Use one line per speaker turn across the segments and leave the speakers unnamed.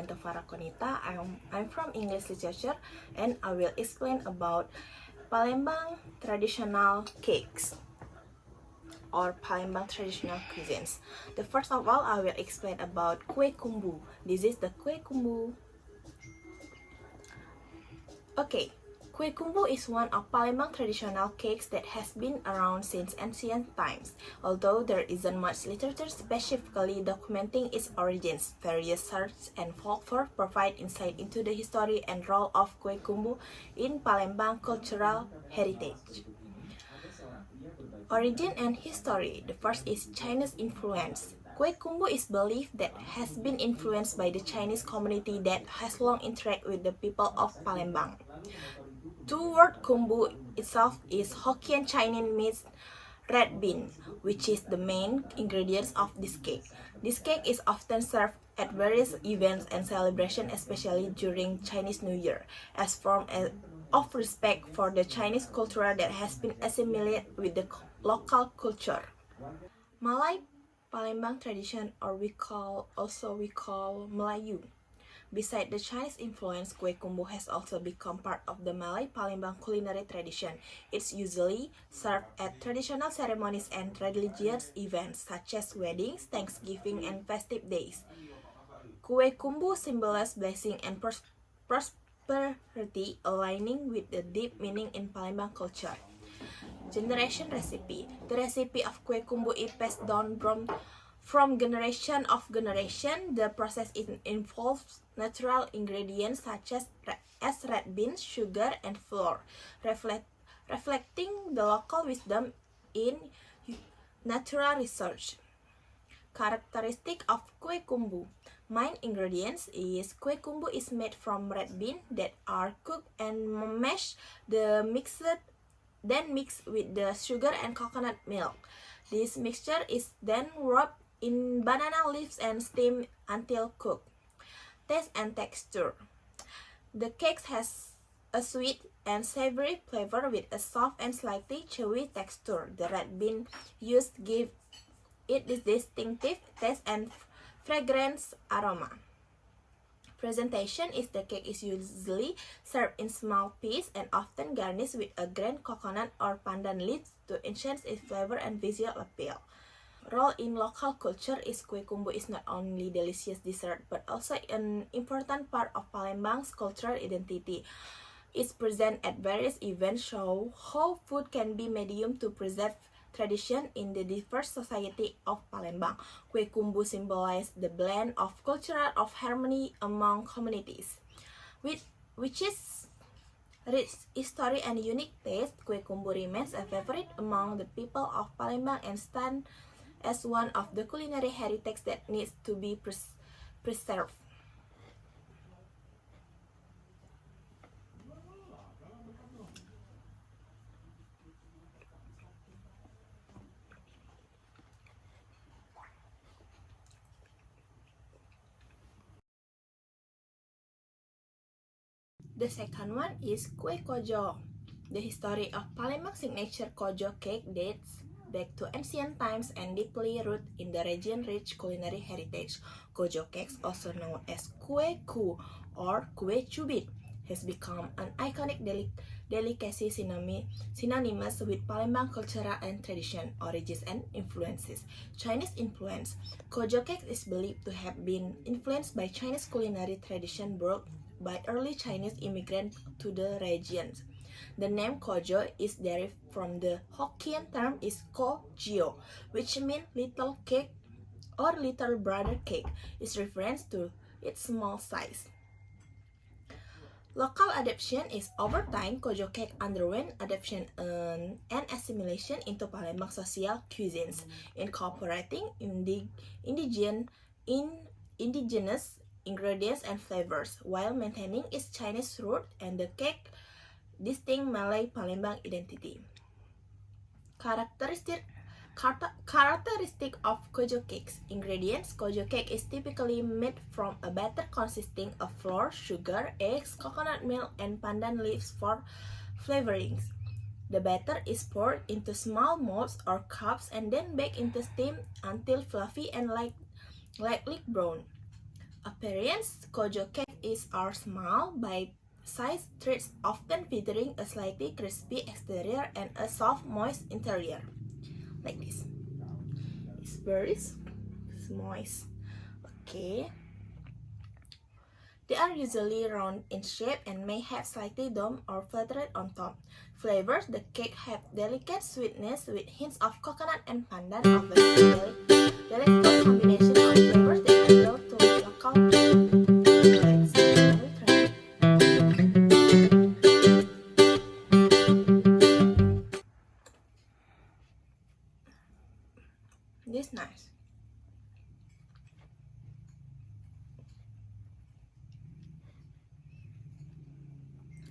Dante Farrah Qonitah. I'm from English literature and I will explain about Palembang traditional cakes or Palembang traditional cuisines. The first of all, I will explain about kue kumbu. This is the kue kumbu. Okay, kue kumbu is one of Palembang traditional cakes that has been around since ancient times. Although there isn't much literature specifically documenting its origins, various sources and folklore provide insight into the history and role of kue kumbu in Palembang cultural heritage. Origin and history. The first is Chinese influence. Kue kumbu is believed that has been influenced by the Chinese community that has long interacted with the people of Palembang. The word kumbu itself is Hokkien Chinese means red bean, which is the main ingredients of this cake. This cake is often served at various events and celebrations, especially during Chinese New Year, as form of respect for the Chinese culture that has been assimilated with the local culture. Malay Palembang tradition, or we call Melayu. Besides the Chinese influence, kue kumbu has also become part of the Malay Palembang culinary tradition. It's usually served at traditional ceremonies and religious events such as weddings, Thanksgiving, and festive days. Kue kumbu symbolizes blessing and prosperity, aligning with the deep meaning in Palembang culture. Generation recipe. The recipe of kue kumbu is passed down from generation of generation. The process involves natural ingredients such as red beans, sugar, and flour, reflecting the local wisdom in natural research. Characteristic of kue kumbu. Main ingredients is kue kumbu is made from red beans that are cooked and mashed. Then mixed with the sugar and coconut milk. This mixture is then wrapped in banana leaves and steamed until cooked. Taste and texture. The cake has a sweet and savory flavor with a soft and slightly chewy texture. The red bean used give it this distinctive taste and fragrance aroma. Presentation is the cake is usually served in small pieces and often garnished with a ground coconut or pandan leaves to enhance its flavor and visual appeal. Role in local culture is kue kumbu is not only delicious dessert but also an important part of Palembang's cultural identity. It's present at various events show how food can be medium to preserve tradition in the diverse society of Palembang. Kue kumbu symbolizes the blend of cultural of harmony among communities. Which is rich history and unique taste, kue kumbu remains a favorite among the people of Palembang and stands as one of the culinary heritage that needs to be preserved. The second one is kue kojo. The history of Palembang signature kojo cake dates back to ancient times and deeply rooted in the region's rich culinary heritage. Kojo cakes, also known as kue ku or kue cubit, has become an iconic delicacy synonymous with Palembang culture and tradition, origins, and influences. Chinese influence. Kojo cake is believed to have been influenced by Chinese culinary tradition brought by early Chinese immigrants to the region. The name kojo is derived from the Hokkien term is ko jio, which means little cake or little brother cake. Its reference to its small size. Local adaptation is over time, kojo cake underwent adaptation and assimilation into Palembang social cuisines, incorporating indigenous ingredients and flavors, while maintaining its Chinese root and the cake distinct Malay Palembang identity. Characteristic of kojo cakes. Ingredients. Kojo cake is typically made from a batter consisting of flour, sugar, eggs, coconut milk, and pandan leaves for flavorings. The batter is poured into small molds or cups and then baked into steam until fluffy and lightly brown. appearance, kojo cake are small, bite-sized treats often featuring a slightly crispy exterior and a soft, moist interior. Like this. It's very moist. Okay. They are usually round in shape and may have slightly domed or flattered on top. Flavors: the cake have delicate sweetness with hints of coconut and pandan, of a delicate combination of flavors that appeal to local palates. This is nice.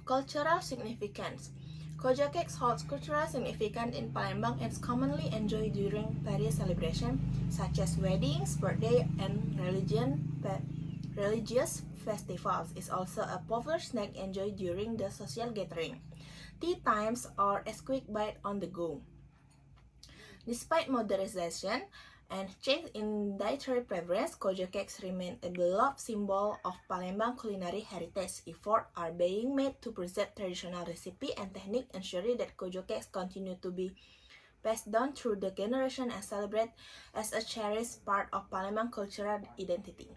Cultural significance. Kojo cakes holds cultural significance in Palembang and is commonly enjoyed during various celebrations such as weddings, birthday, and religious festivals. It's also a popular snack enjoyed during the social gathering, tea times, or as quick bite on the go. Despite modernization and change in dietary preference, kojo cakes remain a beloved symbol of Palembang culinary heritage. Efforts are being made to preserve traditional recipe and technique, ensuring that kojo cakes continue to be passed down through the generation and celebrated as a cherished part of Palembang cultural identity.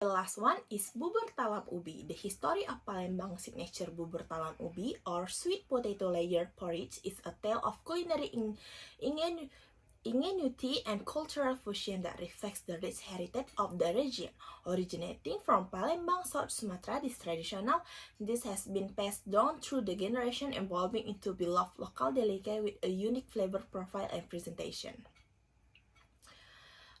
The last one is bubur talam ubi. The history of Palembang signature bubur talam ubi or sweet potato layered porridge is a tale of culinary ingenuity and cultural fusion that reflects the rich heritage of the region. Originating from Palembang, South Sumatra, this has been passed down through the generation, evolving into beloved local delicacy with a unique flavor profile and presentation.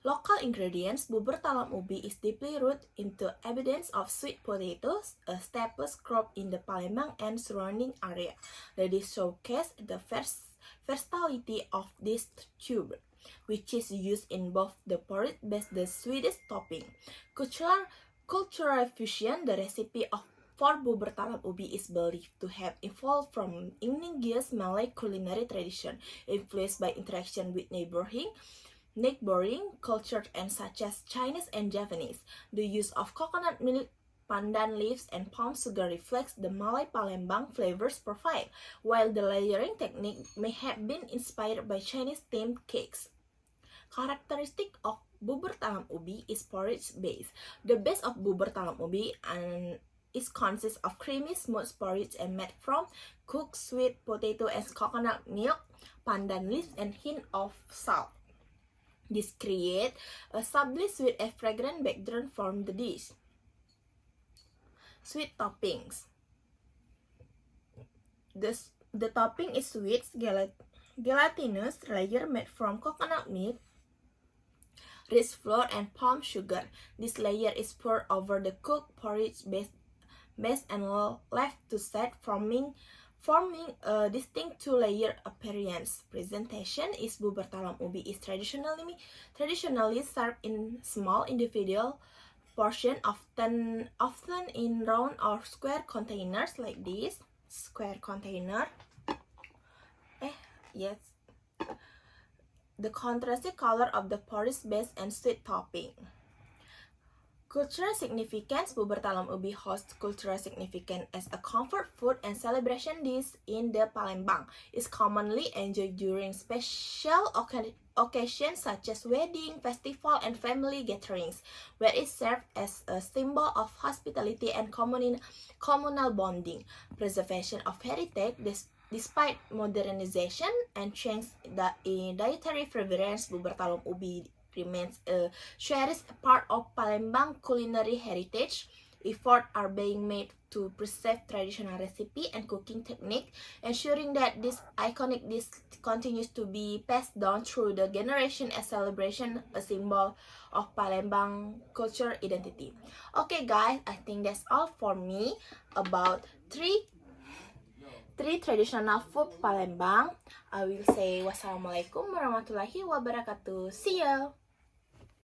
Local ingredients: bubur talam ubi is deeply rooted into evidence of sweet potatoes, a staple crop in the Palembang and surrounding area. The dish showcases the versatility of this tuber, which is used in both the porridge base the sweetest topping. Cultural fusion: the recipe for bubur talam ubi is believed to have evolved from indigenous Malay culinary tradition, influenced by interaction with neighboring cultures and such as Chinese and Japanese. The use of coconut milk, pandan leaves, and palm sugar reflects the Malay Palembang flavors profile, while the layering technique may have been inspired by Chinese themed cakes. Characteristic of bubur talam ubi is porridge base. The base of bubur talam ubi consists of creamy, smooth porridge and made from cooked sweet potato and coconut milk, pandan leaves, and hint of salt. This creates a subtly sweet and fragrant background for the dish. Sweet toppings. The topping is sweet, gelatinous layer made from coconut milk, rice flour, and palm sugar. This layer is poured over the cooked porridge base and left to set, forming a distinct two-layer appearance. Presentation is bubur talam ubi is traditionally served in small individual portion, often in round or square containers like this. Square container. Yes. The contrasting color of the porridge base and sweet topping. Cultural significance: bubur talam ubi holds cultural significance as a comfort food and celebration dish in the Palembang. It's commonly enjoyed during special occasions such as wedding, festival, and family gatherings, where it serves as a symbol of hospitality and communal bonding. Preservation of heritage: despite modernization and change in dietary preference, bubur talam ubi remains a cherished part of Palembang culinary heritage. Efforts are being made to preserve traditional recipe and cooking technique, ensuring that this iconic dish continues to be passed down through the generation as celebration, a symbol of Palembang culture identity. Okay guys, I think that's all for me about three traditional food Palembang. I will say wassalamualaikum warahmatullahi wabarakatuh. See ya.